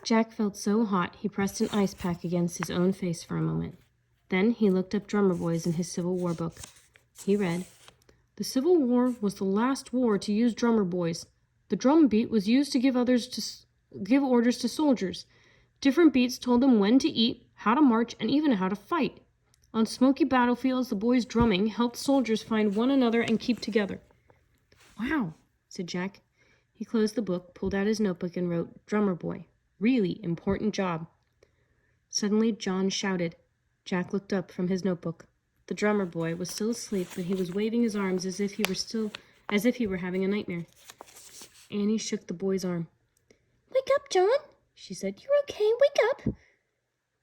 Jack felt so hot he pressed an ice pack against his own face for a moment. Then he looked up Drummer Boys in his Civil War book. He read, "The Civil War was the last war to use drummer boys. The drum beat was used to give orders to soldiers. Different beats told them when to eat, how to march, and even how to fight. On smoky battlefields, the boys' drumming helped soldiers find one another and keep together." "Wow," said Jack. He closed the book, pulled out his notebook, and wrote, "Drummer Boy. Really important job." Suddenly, John shouted. Jack looked up from his notebook. The drummer boy was still asleep, but he was waving his arms as if he were having a nightmare. Annie shook the boy's arm. "Wake up, John," she said. "You're okay. Wake up."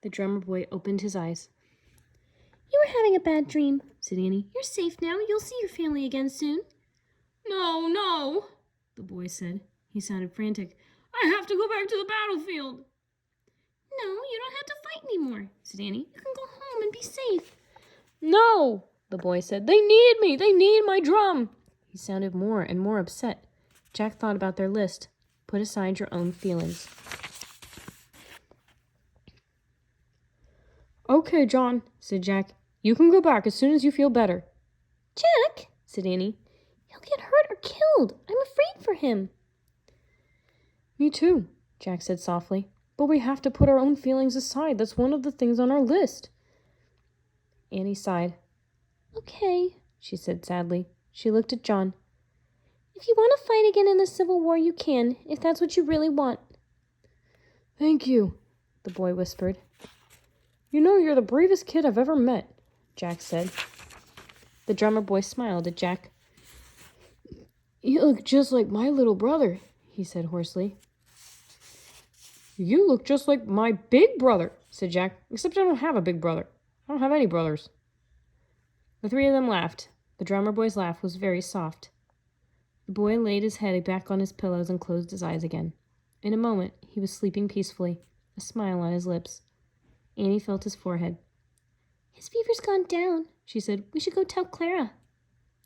The drummer boy opened his eyes. "You were having a bad dream," said Annie. "You're safe now. You'll see your family again soon." "No, no," the boy said. He sounded frantic. "I have to go back to the battlefield." "No, you don't have to fight anymore," said Annie. "You can go home and be safe." "No," the boy said. "They need me. They need my drum." He sounded more and more upset. Jack thought about their list. Put aside your own feelings. "Okay, John," said Jack. "You can go back as soon as you feel better." "Jack," said Annie. "He'll get hurt or killed. I'm afraid for him." "Me too," Jack said softly. "But we have to put our own feelings aside. That's one of the things on our list." Annie sighed. "Okay," she said sadly. She looked at John. "If you want to fight again in the Civil War, you can, if that's what you really want." "Thank you," the boy whispered. "You know, you're the bravest kid I've ever met," Jack said. The drummer boy smiled at Jack. "You look just like my little brother," he said hoarsely. "You look just like my big brother," said Jack, "except I don't have a big brother. I don't have any brothers." The three of them laughed. The drummer boy's laugh was very soft. The boy laid his head back on his pillows and closed his eyes again. In a moment, he was sleeping peacefully, a smile on his lips. Annie felt his forehead. "His fever's gone down," she said. "We should go tell Clara."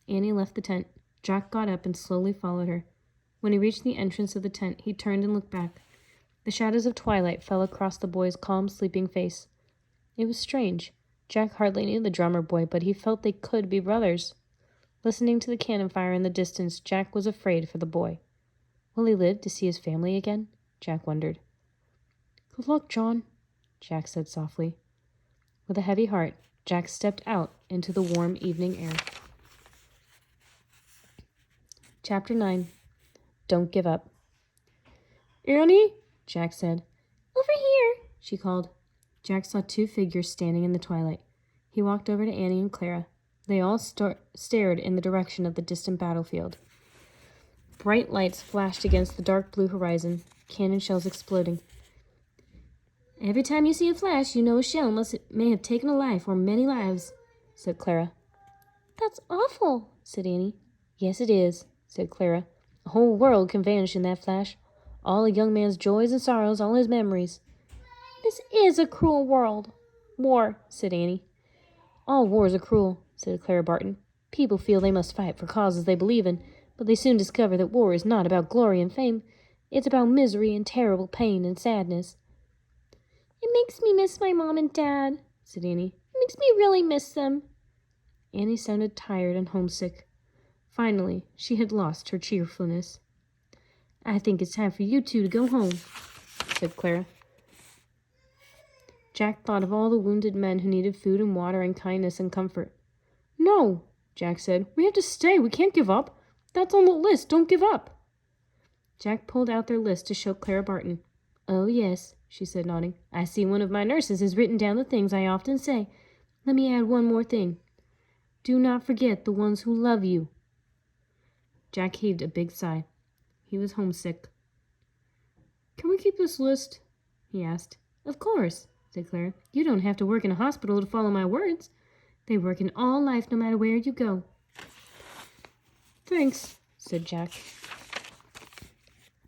Annie left the tent. Jack got up and slowly followed her. When he reached the entrance of the tent, he turned and looked back. The shadows of twilight fell across the boy's calm, sleeping face. It was strange. Jack hardly knew the drummer boy, but he felt they could be brothers. Listening to the cannon fire in the distance, Jack was afraid for the boy. Will he live to see his family again? Jack wondered. "Good luck, John," Jack said softly. With a heavy heart, Jack stepped out into the warm evening air. Chapter 9. Don't Give Up. "Annie," Jack said. "Over here," she called. Jack saw two figures standing in the twilight. He walked over to Annie and Clara. They all stared in the direction of the distant battlefield. Bright lights flashed against the dark blue horizon, cannon shells exploding. "Every time you see a flash, you know a shell may have taken a life or many lives," said Clara. "That's awful," said Annie. "Yes, it is," said Clara. "A whole world can vanish in that flash. All a young man's joys and sorrows, all his memories." "This is a cruel war," said Annie. "All wars are cruel," said Clara Barton. "People feel they must fight for causes they believe in, but they soon discover that war is not about glory and fame. It's about misery and terrible pain and sadness." "It makes me miss my mom and dad," said Annie. "It makes me really miss them." Annie sounded tired and homesick. Finally, she had lost her cheerfulness. "I think it's time for you two to go home," said Clara. Jack thought of all the wounded men who needed food and water and kindness and comfort. "No," Jack said. "We have to stay. We can't give up. That's on the list. Don't give up." Jack pulled out their list to show Clara Barton. "Oh, yes," she said, nodding. "I see one of my nurses has written down the things I often say. Let me add one more thing. Do not forget the ones who love you." Jack heaved a big sigh. He was homesick. "Can we keep this list?" he asked. "Of course," said Clara. "You don't have to work in a hospital to follow my words. They work in all life no matter where you go." "Thanks," said Jack.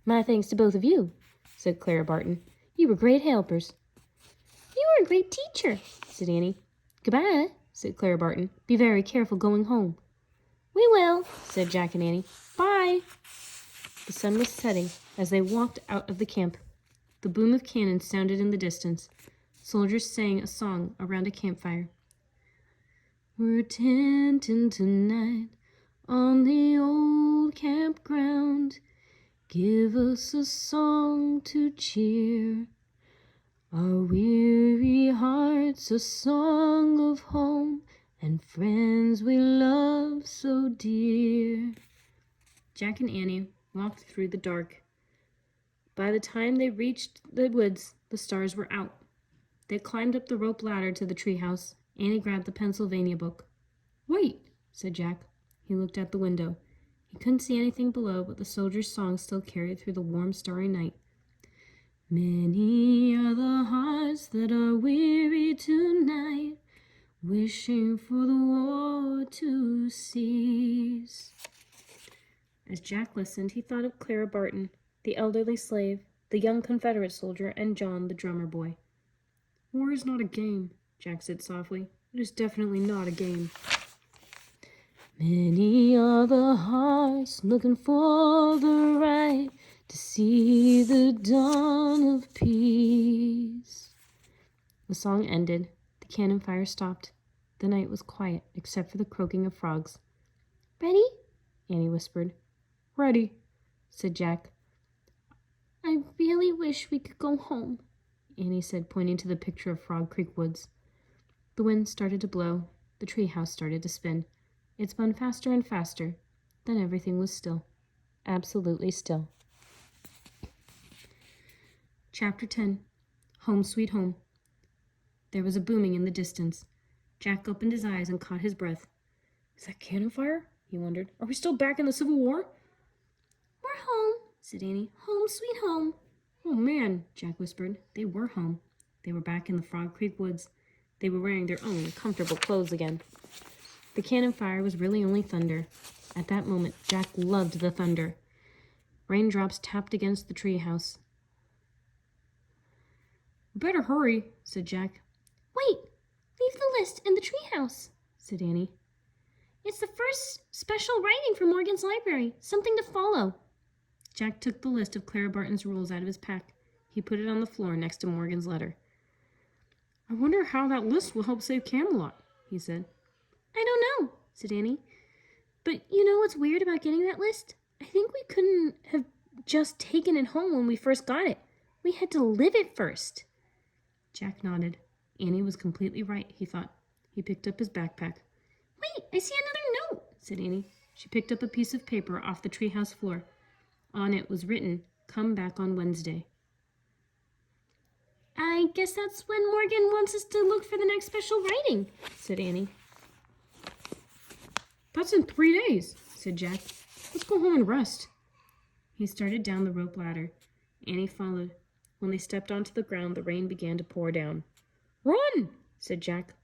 "My thanks to both of you," said Clara Barton. "You were great helpers." "You were a great teacher," said Annie. "Goodbye," said Clara Barton. "Be very careful going home." "We will," said Jack and Annie. "Bye." The sun was setting as they walked out of the camp. The boom of cannon sounded in the distance. Soldiers sang a song around a campfire. We're tenting tonight on the old campground. Give us a song to cheer our weary hearts, a song of home and friends we love so dear. Jack and Annie walked through the dark. By the time they reached the woods, the stars were out. They climbed up the rope ladder to the treehouse. Annie grabbed the Pennsylvania book. "Wait," said Jack. He looked out the window. He couldn't see anything below, but the soldiers' song still carried through the warm, starry night. Many are the hearts that are weary tonight, wishing for the war to cease. As Jack listened, he thought of Clara Barton, the elderly slave, the young Confederate soldier, and John, the drummer boy. "War is not a game," Jack said softly. "It is definitely not a game." Many are the hearts looking for the right to see the dawn of peace. The song ended. The cannon fire stopped. The night was quiet, except for the croaking of frogs. "Ready?" Annie whispered. "Ready," said Jack. "I really wish we could go home," Annie said, pointing to the picture of Frog Creek Woods. The wind started to blow. The treehouse started to spin. It spun faster and faster. Then everything was still. Absolutely still. Chapter 10. Home Sweet Home. There was a booming in the distance. Jack opened his eyes and caught his breath. "Is that cannon fire?" he wondered. "Are we still back in the Civil War?" "We're home," said Annie. "Home, sweet home." "Oh, man," Jack whispered. They were home. They were back in the Frog Creek Woods. They were wearing their own comfortable clothes again. The cannon fire was really only thunder. At that moment, Jack loved the thunder. Raindrops tapped against the treehouse. "We better hurry," said Jack. "Wait, leave the list in the treehouse," said Annie. "It's the first special writing for Morgan's library. Something to follow." Jack took the list of Clara Barton's rules out of his pack. He put it on the floor next to Morgan's letter. "I wonder how that list will help save Camelot," he said. "I don't know," said Annie. "But you know what's weird about getting that list? I think we couldn't have just taken it home when we first got it. We had to live it first." Jack nodded. Annie was completely right, he thought. He picked up his backpack. "Wait, I see another note," said Annie. She picked up a piece of paper off the treehouse floor. On it was written, "Come back on Wednesday." "I guess that's when Morgan wants us to look for the next special writing," said Annie. "That's in 3 days," said Jack. "Let's go home and rest." He started down the rope ladder. Annie followed. When they stepped onto the ground, the rain began to pour down. "Run!" said Jack.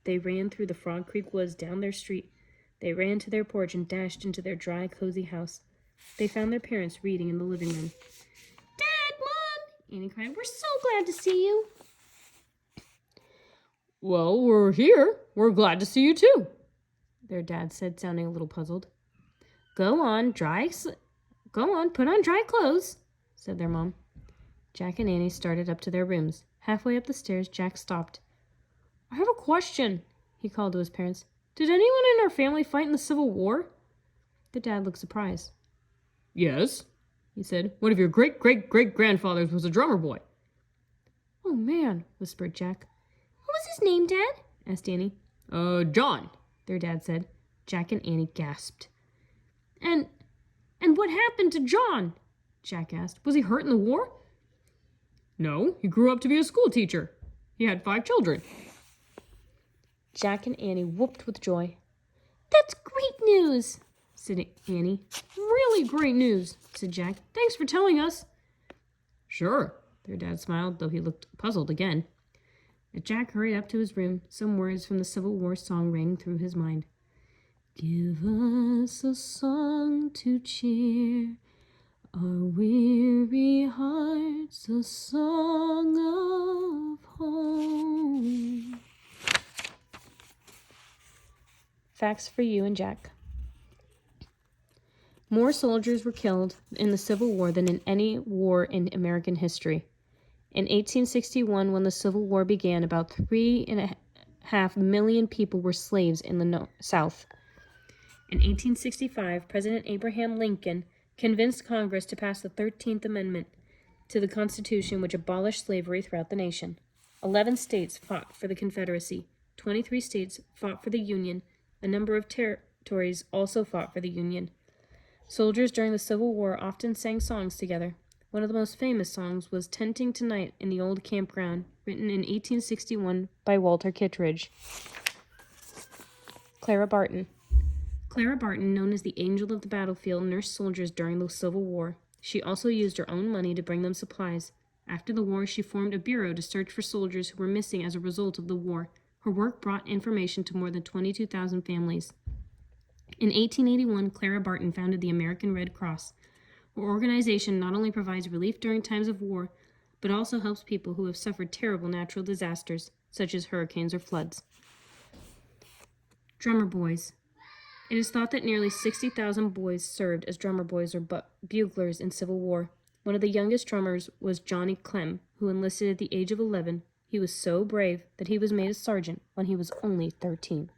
They ran through the Frog Creek Woods down their street. They ran to their porch and dashed into their dry, cozy house. They found their parents reading in the living room. "Dad, Mom!" Annie cried. "We're so glad to see you." "Well, we're here. We're glad to see you too," their dad said, sounding a little puzzled. Go on, put on dry clothes," said their mom. Jack and Annie started up to their rooms. Halfway up the stairs, Jack stopped. "I have a question," he called to his parents. "Did anyone in our family fight in the Civil War?" The dad looked surprised. "Yes," he said. "One of your great-great-great-grandfathers was a drummer boy." "Oh, man," whispered Jack. "What was his name, Dad?" asked Annie. John," their dad said. Jack and Annie gasped. And what happened to John?" Jack asked. "Was he hurt in the war?" "No, he grew up to be a school teacher. He had 5 children." Jack and Annie whooped with joy. "That's great news," said Annie. "Really great news," said Jack. "Thanks for telling us." "Sure," their dad smiled, though he looked puzzled again. As Jack hurried up to his room, some words from the Civil War song rang through his mind. "Give us a song to cheer our weary hearts, a song of home." Facts for you and Jack. More soldiers were killed in the Civil War than in any war in American history. In 1861, when the Civil War began, about 3.5 million people were slaves in the South. In 1865, President Abraham Lincoln convinced Congress to pass the 13th Amendment to the Constitution, which abolished slavery throughout the nation. 11 states fought for the Confederacy. 23 states fought for the Union. A number of territories also fought for the Union. Soldiers during the Civil War often sang songs together. One of the most famous songs was Tenting Tonight in the Old Campground, written in 1861 by Walter Kittredge. Clara Barton. Clara Barton, known as the Angel of the Battlefield, nursed soldiers during the Civil War. She also used her own money to bring them supplies. After the war, she formed a bureau to search for soldiers who were missing as a result of the war. Her work brought information to more than 22,000 families. In 1881, Clara Barton founded the American Red Cross. Her organization not only provides relief during times of war, but also helps people who have suffered terrible natural disasters, such as hurricanes or floods. Drummer Boys. It is thought that nearly 60,000 boys served as drummer boys or buglers in Civil War. One of the youngest drummers was Johnny Clem, who enlisted at the age of 11. He was so brave that he was made a sergeant when he was only 13.